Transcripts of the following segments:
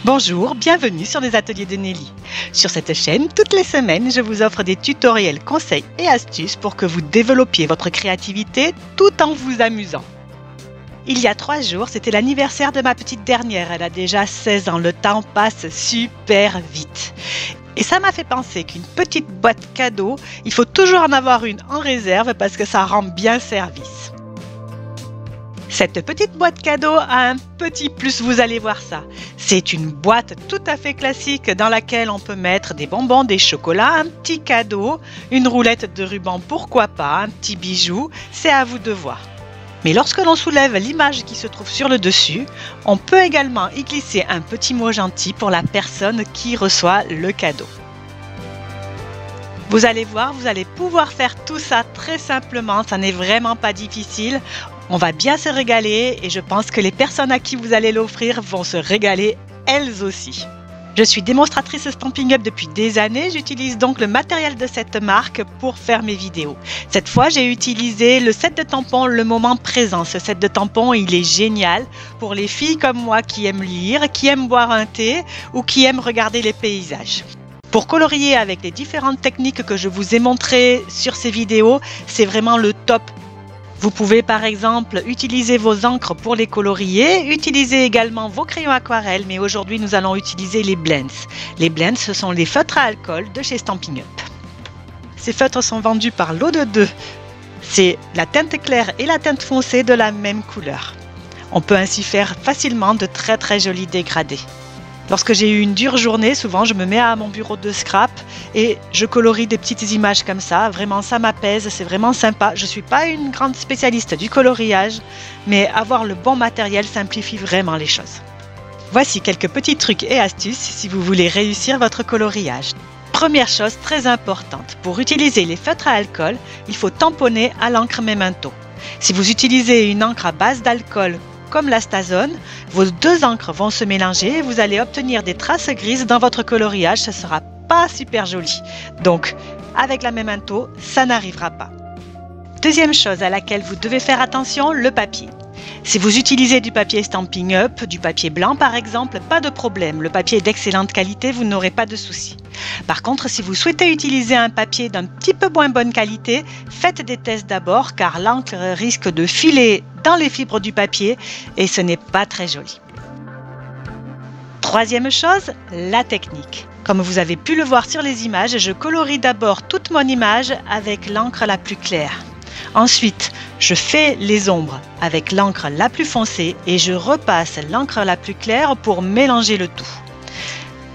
Bonjour, bienvenue sur les ateliers de Nelly. Sur cette chaîne, toutes les semaines, je vous offre des tutoriels, conseils et astuces pour que vous développiez votre créativité tout en vous amusant. Il y a 3 jours, c'était l'anniversaire de ma petite dernière. Elle a déjà 16 ans, le temps passe super vite. Et ça m'a fait penser qu'une petite boîte cadeau, il faut toujours en avoir une en réserve parce que ça rend bien service. Cette petite boîte cadeau a un petit plus, vous allez voir ça. C'est une boîte tout à fait classique dans laquelle on peut mettre des bonbons, des chocolats, un petit cadeau, une roulette de ruban, pourquoi pas, un petit bijou, c'est à vous de voir. Mais lorsque l'on soulève l'image qui se trouve sur le dessus, on peut également y glisser un petit mot gentil pour la personne qui reçoit le cadeau. Vous allez voir, vous allez pouvoir faire tout ça très simplement, ça n'est vraiment pas difficile. On va bien se régaler et je pense que les personnes à qui vous allez l'offrir vont se régaler elles aussi. Je suis démonstratrice Stampin' Up depuis des années, j'utilise donc le matériel de cette marque pour faire mes vidéos. Cette fois, j'ai utilisé le set de tampons Le Moment Présent. Ce set de tampons, il est génial pour les filles comme moi qui aiment lire, qui aiment boire un thé ou qui aiment regarder les paysages. Pour colorier avec les différentes techniques que je vous ai montrées sur ces vidéos, c'est vraiment le top. Vous pouvez par exemple utiliser vos encres pour les colorier, utiliser également vos crayons aquarelles, mais aujourd'hui nous allons utiliser les blends. Les blends, ce sont les feutres à alcool de chez Stampin' Up. Ces feutres sont vendus par lot de 2. C'est la teinte claire et la teinte foncée de la même couleur. On peut ainsi faire facilement de très jolis dégradés. Lorsque j'ai eu une dure journée, souvent je me mets à mon bureau de scrap et je colorie des petites images comme ça. Vraiment, ça m'apaise, c'est vraiment sympa. Je ne suis pas une grande spécialiste du coloriage, mais avoir le bon matériel simplifie vraiment les choses. Voici quelques petits trucs et astuces si vous voulez réussir votre coloriage. Première chose très importante, pour utiliser les feutres à alcool, il faut tamponner à l'encre Memento. Si vous utilisez une encre à base d'alcool, comme la Stazone, vos 2 encres vont se mélanger et vous allez obtenir des traces grises dans votre coloriage, ce ne sera pas super joli. Donc, avec la Memento, ça n'arrivera pas. Deuxième chose à laquelle vous devez faire attention, le papier. Si vous utilisez du papier Stampin' Up, du papier blanc par exemple, pas de problème. Le papier est d'excellente qualité, vous n'aurez pas de soucis. Par contre, si vous souhaitez utiliser un papier d'un petit peu moins bonne qualité, faites des tests d'abord car l'encre risque de filer dans les fibres du papier et ce n'est pas très joli. Troisième chose, la technique. Comme vous avez pu le voir sur les images, je colorie d'abord toute mon image avec l'encre la plus claire. Ensuite, je fais les ombres avec l'encre la plus foncée et je repasse l'encre la plus claire pour mélanger le tout.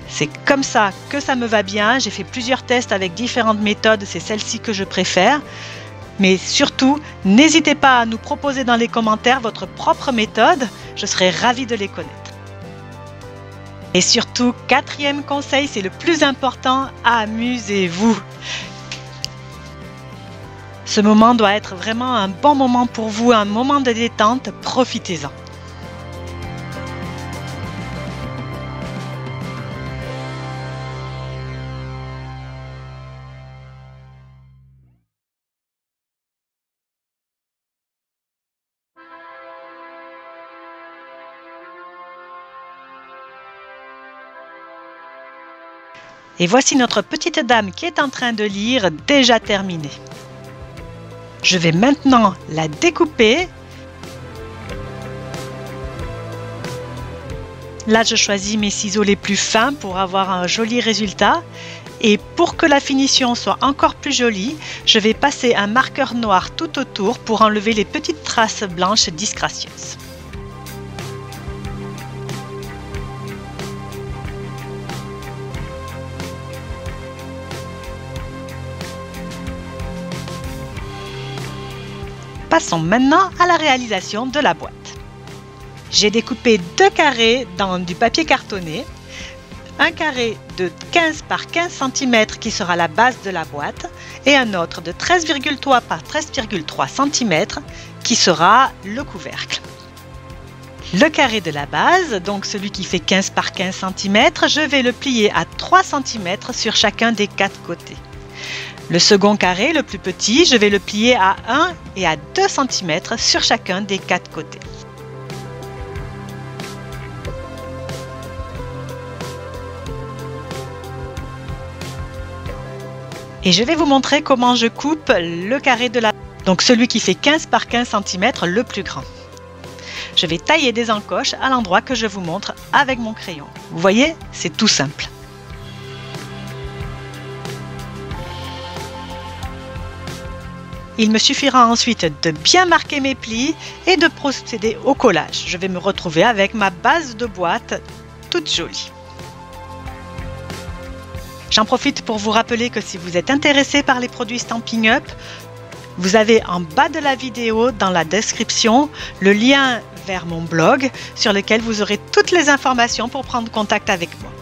C'est comme ça que ça me va bien. J'ai fait plusieurs tests avec différentes méthodes, c'est celle-ci que je préfère. Mais surtout, n'hésitez pas à nous proposer dans les commentaires votre propre méthode, je serai ravie de les connaître. Et surtout, 4e conseil, c'est le plus important, amusez-vous. Ce moment doit être vraiment un bon moment pour vous, un moment de détente, profitez-en. Et voici notre petite dame qui est en train de lire, déjà terminée. Je vais maintenant la découper. Là, je choisis mes ciseaux les plus fins pour avoir un joli résultat. Et pour que la finition soit encore plus jolie, je vais passer un marqueur noir tout autour pour enlever les petites traces blanches disgracieuses. Passons maintenant à la réalisation de la boîte. J'ai découpé 2 carrés dans du papier cartonné, un carré de 15 par 15 cm qui sera la base de la boîte et un autre de 13,3 par 13,3 cm qui sera le couvercle. Le carré de la base, donc celui qui fait 15 par 15 cm, je vais le plier à 3 cm sur chacun des 4 côtés. Le second carré, le plus petit, je vais le plier à 1 et à 2 cm sur chacun des 4 côtés. Et je vais vous montrer comment je coupe le carré de la... Donc celui qui fait 15 par 15 cm, le plus grand. Je vais tailler des encoches à l'endroit que je vous montre avec mon crayon. Vous voyez, c'est tout simple. Il me suffira ensuite de bien marquer mes plis et de procéder au collage. Je vais me retrouver avec ma base de boîte toute jolie. J'en profite pour vous rappeler que si vous êtes intéressé par les produits Stampin' Up, vous avez en bas de la vidéo, dans la description, le lien vers mon blog sur lequel vous aurez toutes les informations pour prendre contact avec moi.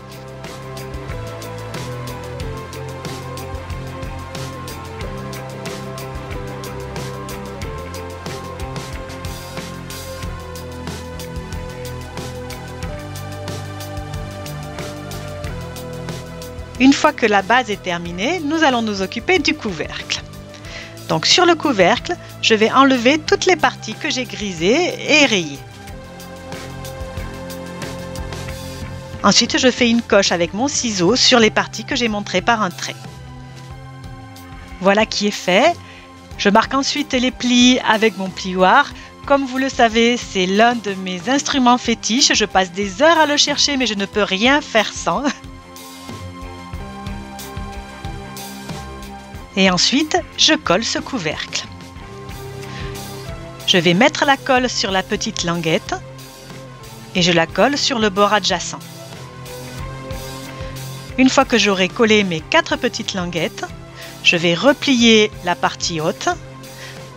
Une fois que la base est terminée, nous allons nous occuper du couvercle. Donc sur le couvercle, je vais enlever toutes les parties que j'ai grisées et rayées. Ensuite, je fais une coche avec mon ciseau sur les parties que j'ai montrées par un trait. Voilà qui est fait. Je marque ensuite les plis avec mon plioir. Comme vous le savez, c'est l'un de mes instruments fétiches. Je passe des heures à le chercher, mais je ne peux rien faire sans. Et ensuite, je colle ce couvercle. Je vais mettre la colle sur la petite languette et je la colle sur le bord adjacent. Une fois que j'aurai collé mes 4 petites languettes, je vais replier la partie haute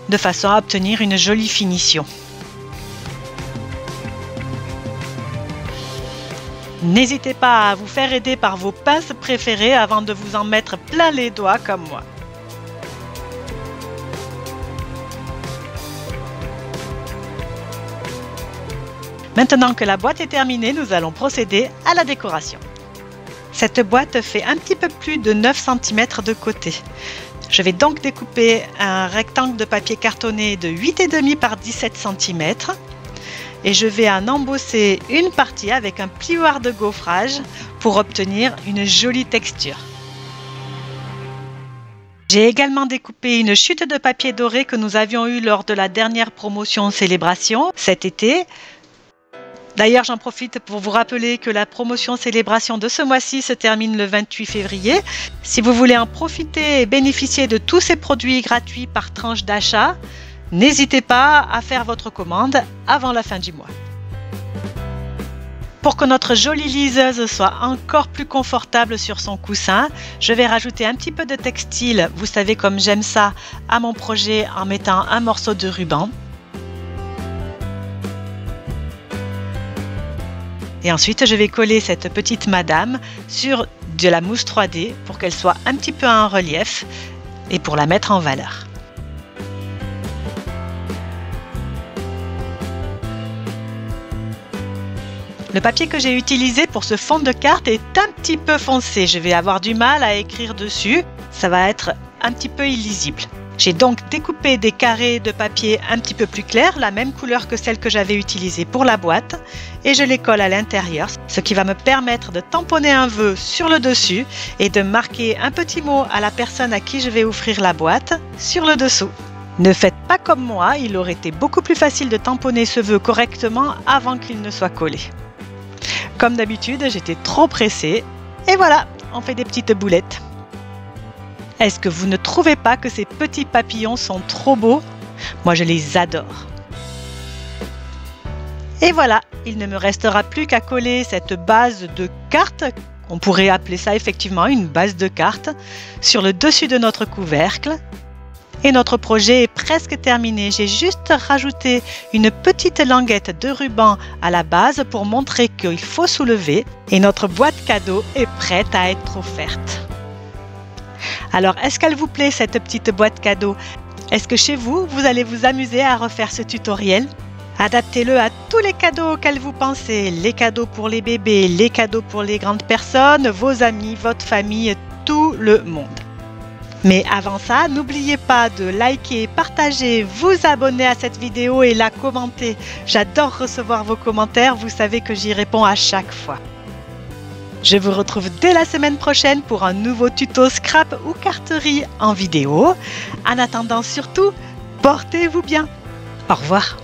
de façon à obtenir une jolie finition. N'hésitez pas à vous faire aider par vos pinces préférées avant de vous en mettre plein les doigts comme moi. Maintenant que la boîte est terminée, nous allons procéder à la décoration. Cette boîte fait un petit peu plus de 9 cm de côté. Je vais donc découper un rectangle de papier cartonné de 8,5 par 17 cm et je vais en embosser une partie avec un plioir de gaufrage pour obtenir une jolie texture. J'ai également découpé une chute de papier doré que nous avions eue lors de la dernière promotion Célébration cet été. D'ailleurs, j'en profite pour vous rappeler que la promotion Célébration de ce mois-ci se termine le 28 février. Si vous voulez en profiter et bénéficier de tous ces produits gratuits par tranche d'achat, n'hésitez pas à faire votre commande avant la fin du mois. Pour que notre jolie liseuse soit encore plus confortable sur son coussin, je vais rajouter un petit peu de textile, vous savez comme j'aime ça, à mon projet en mettant un morceau de ruban. Et ensuite, je vais coller cette petite madame sur de la mousse 3D pour qu'elle soit un petit peu en relief et pour la mettre en valeur. Le papier que j'ai utilisé pour ce fond de carte est un petit peu foncé. Je vais avoir du mal à écrire dessus. Ça va être un petit peu illisible. J'ai donc découpé des carrés de papier un petit peu plus clairs, la même couleur que celle que j'avais utilisée pour la boîte, et je les colle à l'intérieur, ce qui va me permettre de tamponner un vœu sur le dessus et de marquer un petit mot à la personne à qui je vais offrir la boîte sur le dessous. Ne faites pas comme moi, il aurait été beaucoup plus facile de tamponner ce vœu correctement avant qu'il ne soit collé. Comme d'habitude, j'étais trop pressée, et voilà, on fait des petites boulettes. Est-ce que vous ne trouvez pas que ces petits papillons sont trop beaux? Moi, je les adore. Et voilà, il ne me restera plus qu'à coller cette base de carte, on pourrait appeler ça effectivement une base de carte, sur le dessus de notre couvercle. Et notre projet est presque terminé. J'ai juste rajouté une petite languette de ruban à la base pour montrer qu'il faut soulever. Et notre boîte cadeau est prête à être offerte. Alors, est-ce qu'elle vous plaît cette petite boîte cadeau? Est-ce que chez vous, vous allez vous amuser à refaire ce tutoriel? Adaptez-le à tous les cadeaux auxquels vous pensez, les cadeaux pour les bébés, les cadeaux pour les grandes personnes, vos amis, votre famille, tout le monde. Mais avant ça, n'oubliez pas de liker, partager, vous abonner à cette vidéo et la commenter. J'adore recevoir vos commentaires, vous savez que j'y réponds à chaque fois. Je vous retrouve dès la semaine prochaine pour un nouveau tuto scrap ou carterie en vidéo. En attendant surtout, portez-vous bien. Au revoir.